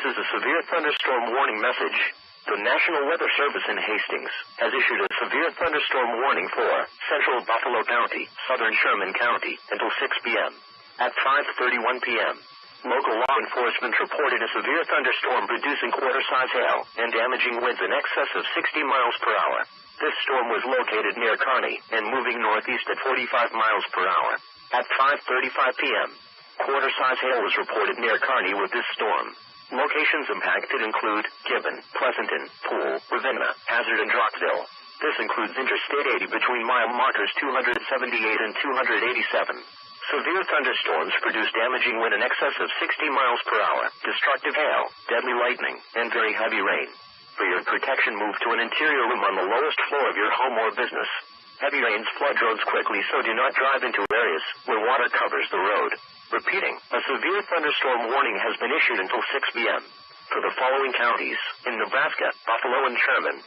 This is a severe thunderstorm warning message. The National Weather Service in Hastings has issued a severe thunderstorm warning for central Buffalo County, southern Sherman County, until 6 p.m. At 5:31 p.m., local law enforcement reported a severe thunderstorm producing quarter-size hail and damaging winds in excess of 60 miles per hour. This storm was located near Kearney and moving northeast at 45 miles per hour. At 5:35 p.m., quarter-size hail was reported near Kearney with this storm. Locations impacted include Gibbon, Pleasanton, Poole, Ravenna, Hazard, and Rockville. This includes Interstate 80 between mile markers 278 and 287. Severe thunderstorms produce damaging wind in excess of 60 miles per hour, destructive hail, deadly lightning, and very heavy rain. For your protection, move to an interior room on the lowest floor of your home or business. Heavy rains flood roads quickly, so do not drive into areas where water covers the road. Repeating, a severe thunderstorm warning has been issued until 6 p.m. for the following counties in Nebraska, Buffalo, and Sherman.